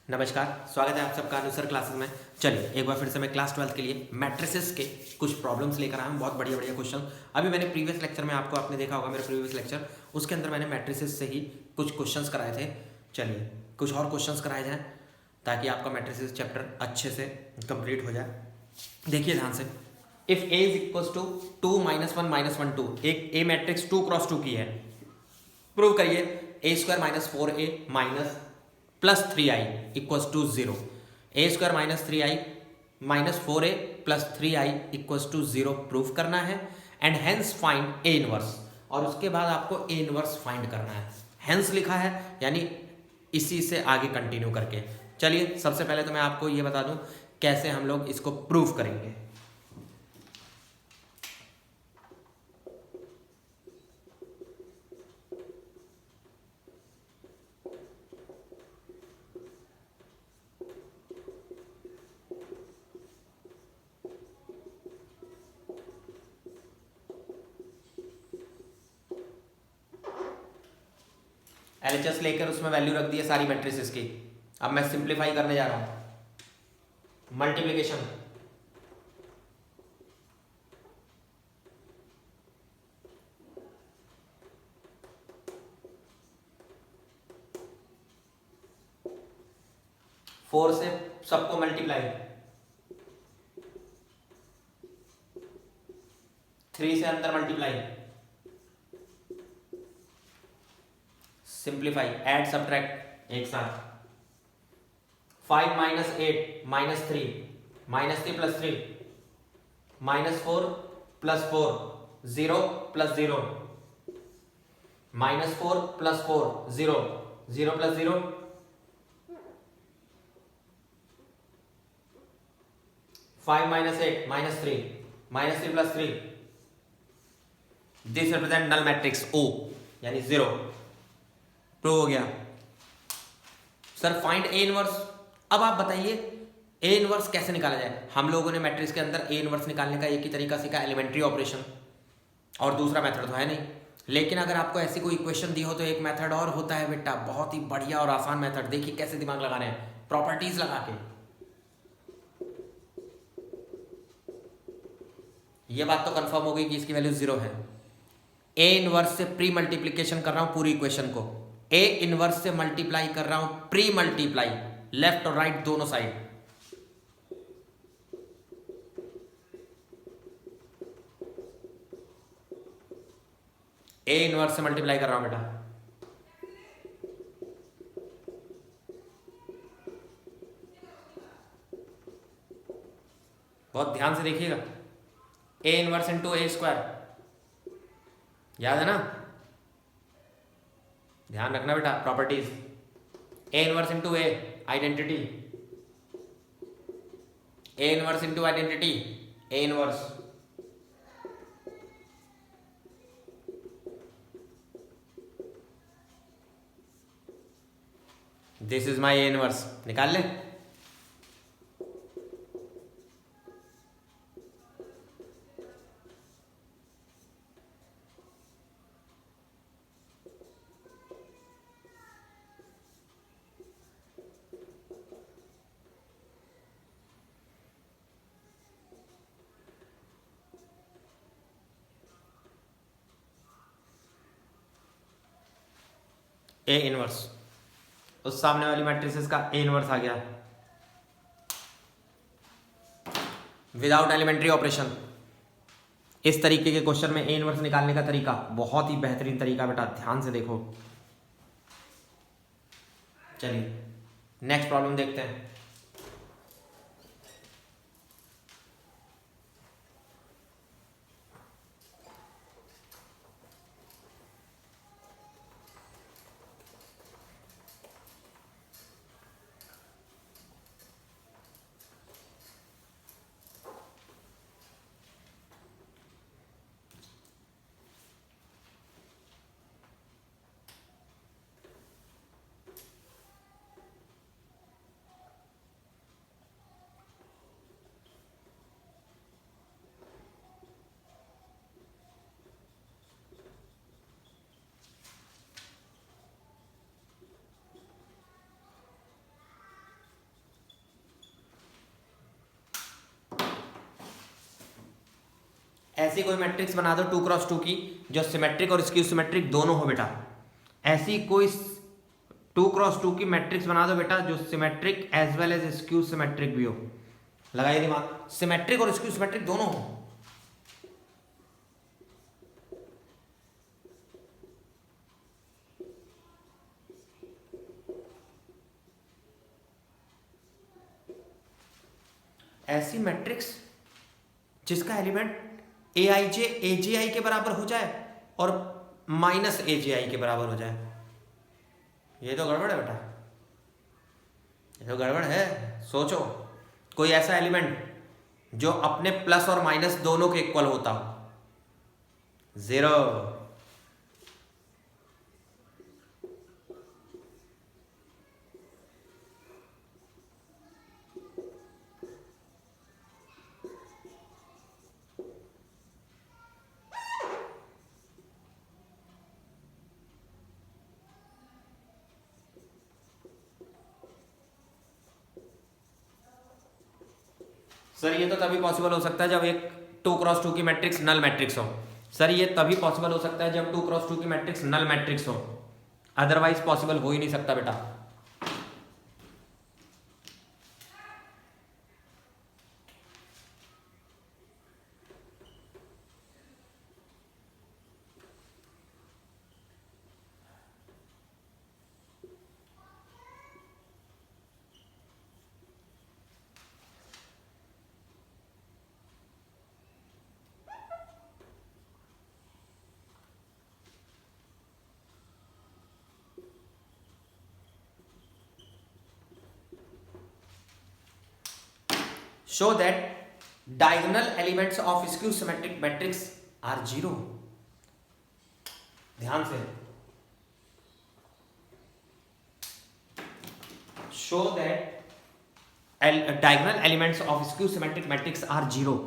नमस्कार, स्वागत है आप सबका अनुसर क्लासेस में। चलिए एक बार फिर से मैं क्लास 12 के लिए मैट्रिसेस के कुछ प्रॉब्लम्स लेकर आया हूँ। बहुत बढ़िया बढ़िया क्वेश्चन। अभी मैंने प्रीवियस लेक्चर में आपने देखा होगा, मेरा प्रीवियस लेक्चर, उसके अंदर मैंने मैट्रिसेस से ही कुछ क्वेश्चंस कराए थे। चलिए कुछ और क्वेश्चंस कराए जाएँ ताकि आपका मैट्रिसेस चैप्टर अच्छे से कंप्लीट हो जाए। देखिए ध्यान से, if A is equal to 2 -1 -1 2, एक ए मैट्रिक्स 2 क्रॉस 2 की है, प्रूव करिए A square minus 4a minus plus 3i equals to 0। A square minus 3i minus 4a plus 3i equals to 0 proof करना है। And hence find A inverse, और उसके बाद आपको ए इनवर्स फाइंड करना है। हेंस लिखा है यानी इसी से आगे कंटिन्यू करके। चलिए सबसे पहले तो मैं आपको ये बता दूं कैसे हम लोग इसको प्रूफ करेंगे। एलएचएस लेकर उसमें वैल्यू रख दी है सारी मैट्रिसेस की। अब मैं सिंप्लीफाई करने जा रहा हूं। मल्टीप्लिकेशन, फोर से सबको मल्टीप्लाई, 3 से अंदर मल्टीप्लाई, सिंप्लीफाई, ऐड सब्ट्रैक्ट एक साथ। 5 minus 8 minus 3, minus 3 plus 3, minus 4 plus 4, 0 plus 0, minus 4 plus 4, 0, 0 plus 0, 5 minus 8 minus 3, minus 3 plus 3। This represent null matrix O यानी 0। प्रूव हो गया। Sir find A inverse. अब आप बताइए ए इनवर्स कैसे निकाला जाए। हम लोगों ने मैट्रिक्स के अंदर ए इनवर्स निकालने का एक ही तरीका सीखा, एलिमेंट्री ऑपरेशन, और दूसरा मेथड तो है नहीं। लेकिन अगर आपको ऐसी कोई इक्वेशन दी हो तो एक मेथड और होता है बेटा, बहुत ही बढ़िया और आसान मेथड। देखिए कैसे दिमाग लगाने हैं, प्रॉपर्टीज लगा के। ये बात तो कंफर्म हो गई कि इसकी वैल्यू 0 है। ए इनवर्स से प्री मल्टीप्लीकेशन कर रहा हूं पूरी इक्वेशन को, ए इनवर्स से मल्टीप्लाई कर रहा हूं प्री मल्टीप्लाई, लेफ्ट और राइट दोनों साइड। ए इनवर्स से मल्टीप्लाई कर रहा हूं बेटा। बहुत ध्यान से देखिएगा, A inverse into A square, याद है ना, ध्यान रखना बेटा। Properties, A inverse into A identity, A inverse into identity, A inverse. This is my A inverse, निकाल ले। ए इनवर्स, उस सामने वाली मैट्रिसेस का ए इनवर्स आ गया विदाउट एलिमेंट्री ऑपरेशन। इस तरीके के क्वेश्चन में ए इनवर्स निकालने का तरीका बहुत ही बेहतरीन तरीका बेटा, ध्यान से देखो। चलिए नेक्स्ट प्रॉब्लम देखते हैं। ऐसी कोई मैट्रिक्स बना दो 2x2 की जो सिमेट्रिक और स्क्यू सिमेट्रिक दोनों हो बेटा। ऐसी कोई 2x2 की मैट्रिक्स बना दो बेटा जो symmetric as well as skew symmetric भी हो। लगाइए दिमाग, सिमेट्रिक और स्क्यू सिमेट्रिक दोनों हो। ऐसी मैट्रिक्स जिसका एलिमेंट ए आई जे ए जे आई के बराबर हो जाए और माइनस ए जे आई के बराबर हो जाए। ये तो गड़बड़ है बेटा, ये तो गड़बड़ है। सोचो कोई ऐसा एलिमेंट जो अपने प्लस और माइनस दोनों के इक्वल होता हो। 0। सर ये तो तभी पॉसिबल हो सकता है जब एक 2x2 की मैट्रिक्स नल मैट्रिक्स हो। सर ये तभी पॉसिबल हो सकता है जब 2x2 की मैट्रिक्स नल मैट्रिक्स हो, अदरवाइज पॉसिबल हो ही नहीं सकता बेटा। Show that diagonal elements of skew symmetric matrix are 0। ध्यान से, show that diagonal elements of skew symmetric matrix are 0।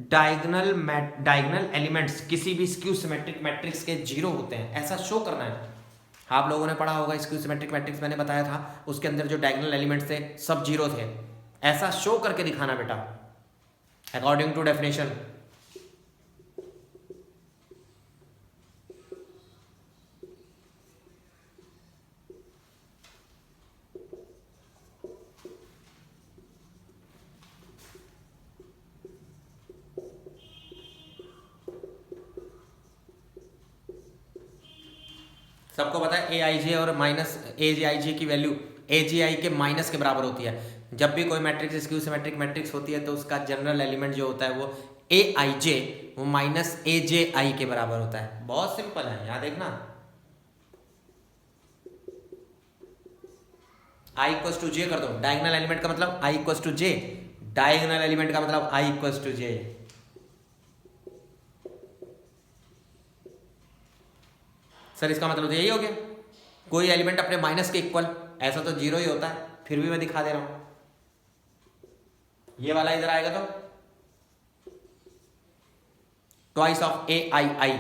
Diagonal elements किसी भी स्क्यू सिमेट्रिक मैट्रिक्स के 0 होते हैं, ऐसा शो करना है। आप लोगों ने पढ़ा होगा स्क्यू सिमेट्रिक मैट्रिक्स, मैंने बताया था उसके अंदर जो डायगोनल एलिमेंट्स थे सब 0 थे। ऐसा शो करके दिखाना बेटा अकॉर्डिंग टू डेफिनेशन। सबको पता है ए आई जे और माइनस ए जे आई जे की वैल्यू ए जे आई के माइनस के बराबर होती है। जब भी कोई मैट्रिक्स स्क्यू सिमेट्रिक मैट्रिक्स होती है तो उसका जनरल एलिमेंट जो होता है वो ए आई जे वो माइनस ए जे आई के बराबर होता है। बहुत सिंपल है, यहाँ देखना आई इक्वल टू जे कर दो। डायगोनल एलिमेंट का मतलब I equal to J, diagonal element का मतलब I equal to J. Sir इसका मतलब तो यही हो गया, कोई एलिमेंट अपने माइनस के इक्वल, ऐसा तो 0 ही होता है, फिर भी मैं दिखा दे रहा हूं। ये वाला इधर आएगा तो twice of a i i.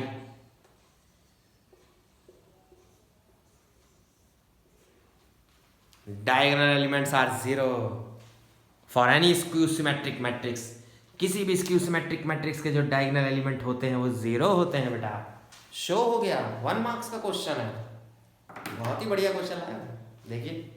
Diagonal elements are 0 for any skew symmetric matrix. किसी भी स्क्यू सिमेट्रिक मैट्रिक्स के जो डायगोनल एलिमेंट होते हैं वो 0 होते हैं बेटा। शो हो गया, 1 मार्क्स का क्वेश्चन है, बहुत ही बढ़िया क्वेश्चन है। देखिए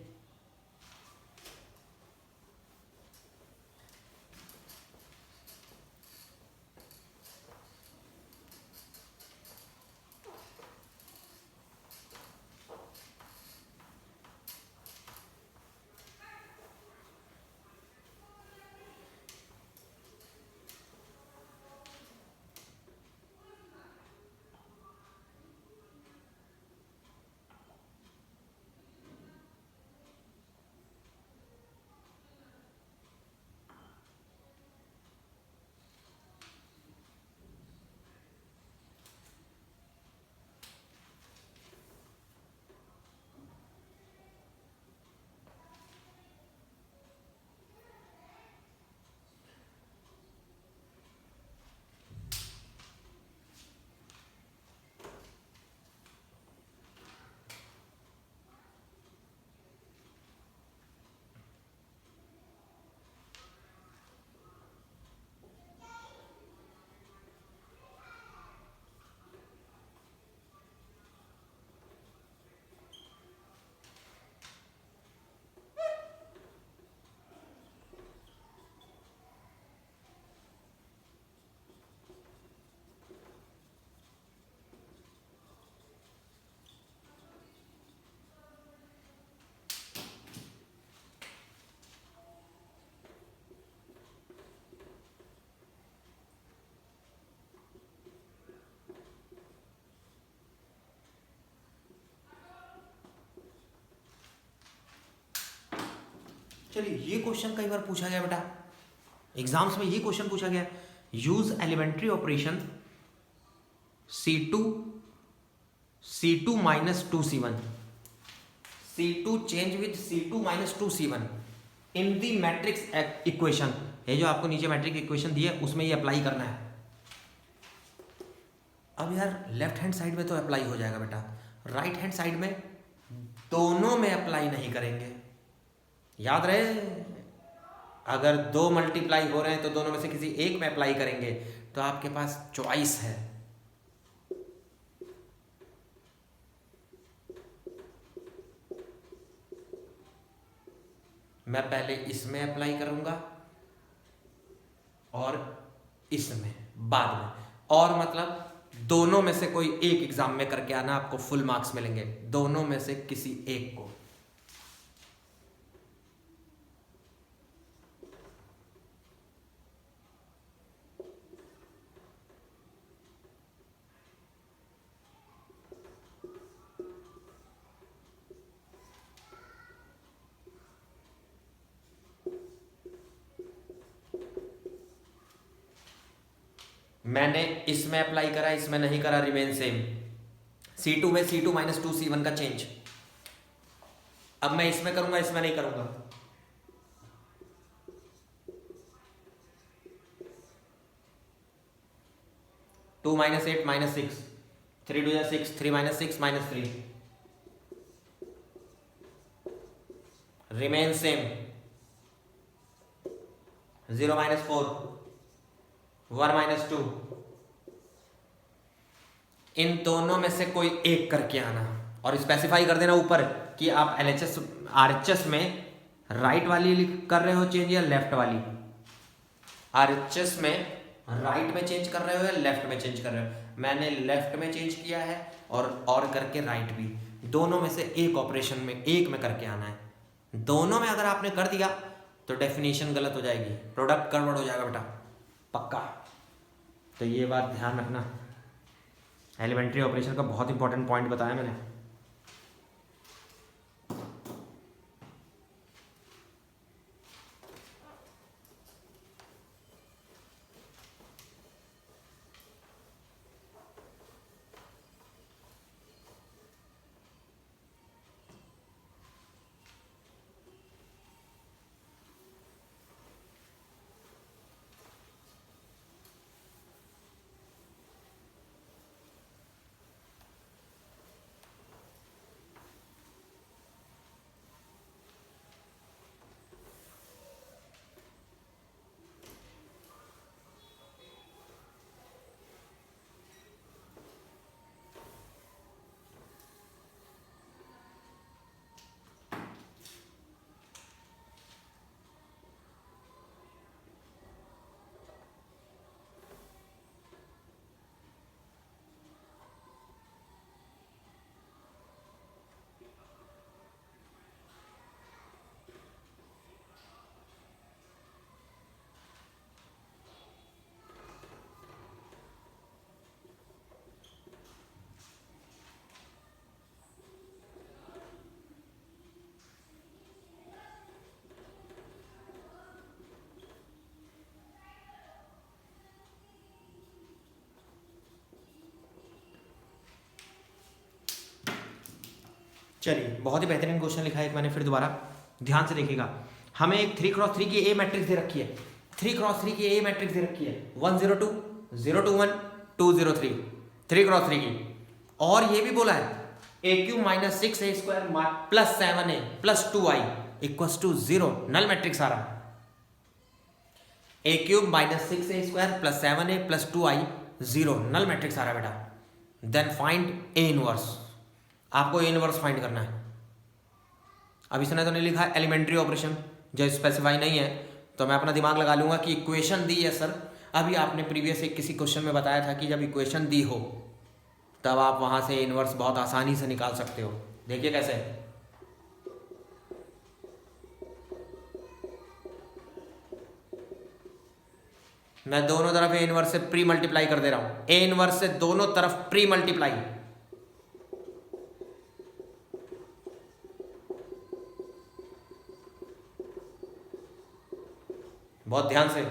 चलिए ये क्वेश्चन कई बार पूछा गया बेटा एग्जाम्स में, ये क्वेश्चन पूछा गया, use elementary operation C2 minus 2C1, C2 change with C2 minus 2C1 in the matrix equation। ये जो आपको नीचे मैट्रिक्स इक्वेशन दी है उसमें ये अप्लाई करना है। अब यार लेफ्ट हैंड साइड में तो अप्लाई हो जाएगा बेटा, राइट हैंड साइड में दोनों में अप्लाई नहीं करेंगे। याद रहे, अगर दो मल्टीप्लाई हो रहे हैं तो दोनों में से किसी एक में अप्लाई करेंगे, तो आपके पास चॉइस है। मैं पहले इसमें अप्लाई करूंगा और इसमें बाद में, और मतलब दोनों में से कोई एक एग्जाम में करके आना, आपको फुल मार्क्स मिलेंगे। दोनों में से किसी एक को। मैंने इसमें अप्लाई करा, इसमें नहीं करा, रिमेन सेम। C2 में C2 minus 2C1 का चेंज। अब मैं इसमें करूंगा, इसमें नहीं करूंगा। Two minus 8 minus 6, 3 2 6, 3 minus 6 minus 3, remain same. 0 minus 4, 1 minus 2। इन दोनों में से कोई एक करके आना और स्पेसिफाई कर देना ऊपर कि आप LHS RHS में राइट वाली कर रहे हो चेंज या लेफ्ट वाली। RHS में राइट में चेंज कर रहे हो या लेफ्ट में चेंज कर रहे हो। मैंने लेफ्ट में चेंज किया है और करके राइट भी। दोनों में से एक ऑपरेशन में, एक में करके आना है। दोनों में अगर आपने कर दिया तो डेफिनेशन गलत हो जाएगी, प्रोडक्ट गड़बड़ हो जाएगा बेटा, पक्का। तो ये बात ध्यान रखना। एलिमेंट्री ऑपरेशन का बहुत इंपॉर्टेंट पॉइंट बताया मैंने। चलिए, बहुत ही बेहतरीन क्वेश्चन लिखा है एक मैंने, फिर दोबारा ध्यान से देखिएगा। हमें एक 3x3 की ए मैट्रिक्स दे रखी है। 3x3 की ए मैट्रिक्स दे रखी है 1 0 2 0 2 1 2 0 3, 3x3 की। और ये भी बोला है a³ minus 6a square plus 7a plus 2i equals to 0, null matrix आ रहा। a³ minus 6a square plus 7a plus 2i 0, null matrix आ रहा बेटा। Then find A inverse. आपको ए इनवर्स फाइंड करना है। अब इसने तो नहीं लिखा है एलिमेंट्री ऑपरेशन, जो स्पेसिफाई नहीं है, तो मैं अपना दिमाग लगा लूंगा कि इक्वेशन दी है सर। अभी आपने प्रीवियस एक किसी क्वेश्चन में बताया था कि जब इक्वेशन दी हो तब आप वहां से इनवर्स बहुत आसानी से निकाल सकते हो। देखिए कैसे। मैं दोनों तरफ ए इनवर्स से प्री मल्टीप्लाई कर दे रहा हूं। ए इनवर्स से दोनों तरफ प्री मल्टीप्लाई, बहुत ध्यान से।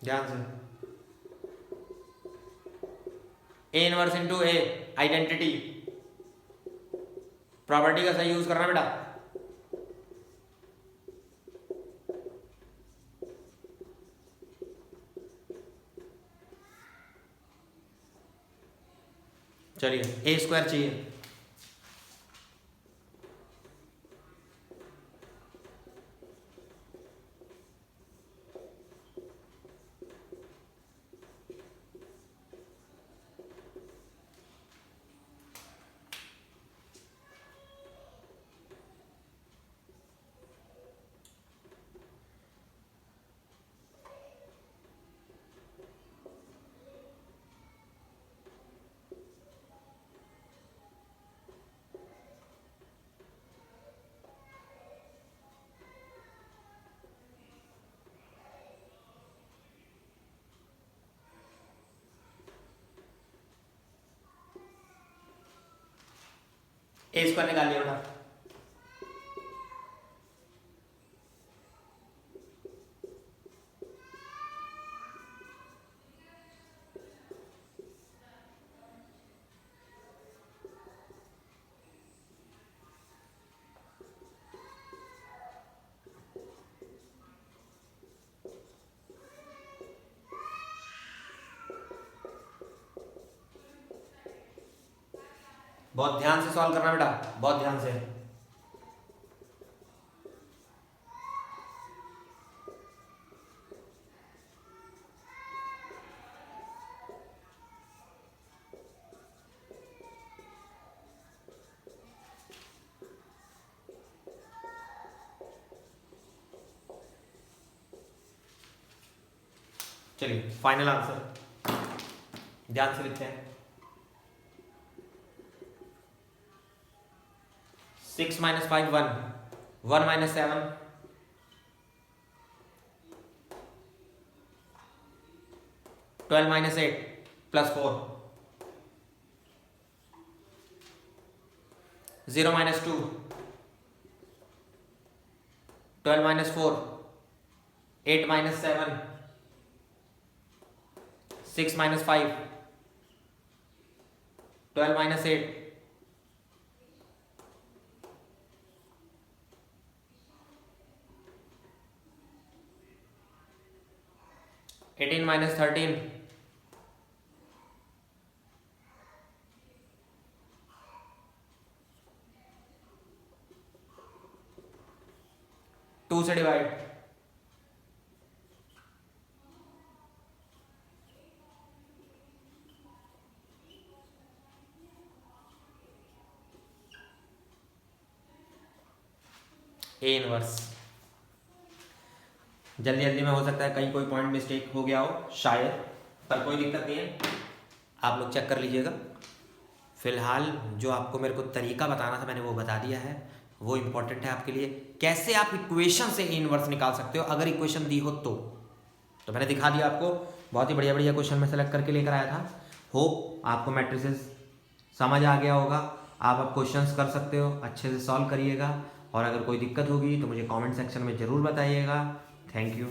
ध्यान से। A inverse into A identity, property का सही यूज करना बेटा। चलिए ए स्क्वायर चाहिए, ए स्क्वायर निकाल लिया बेटा। बहुत ध्यान से सॉल्व करना बेटा, बहुत ध्यान से। चलिए फाइनल आंसर ध्यान से लिखते हैं। 6 - 5 1, 1 - 7, 12 - 8 + 4, 0 - 2, 12 - 4, 8 - 7, 6 - 5, 12 - 8, 18 - 13, 2 से डिवाइड, ए इनवर्स। जल्दी जल्दी में हो सकता है कहीं कोई पॉइंट मिस्टेक हो गया हो शायद, पर कोई दिक्कत नहीं है, आप लोग चेक कर लीजिएगा। फिलहाल जो आपको मेरे को तरीका बताना था मैंने वो बता दिया है, वो इम्पोर्टेंट है आपके लिए। कैसे आप इक्वेशन से ए इनवर्स निकाल सकते हो अगर इक्वेशन दी हो तो मैंने दिखा दिया आपको, बहुत ही बढ़िया बढ़िया क्वेश्चन में सेलेक्ट करके लेकर आया था। होप आपको मैट्रिसेस समझ आ गया होगा, आप अब क्वेश्चंस कर सकते हो, अच्छे से सॉल्व करिएगा। और अगर कोई दिक्कत होगी तो मुझे कमेंट सेक्शन में ज़रूर बताइएगा। Thank you.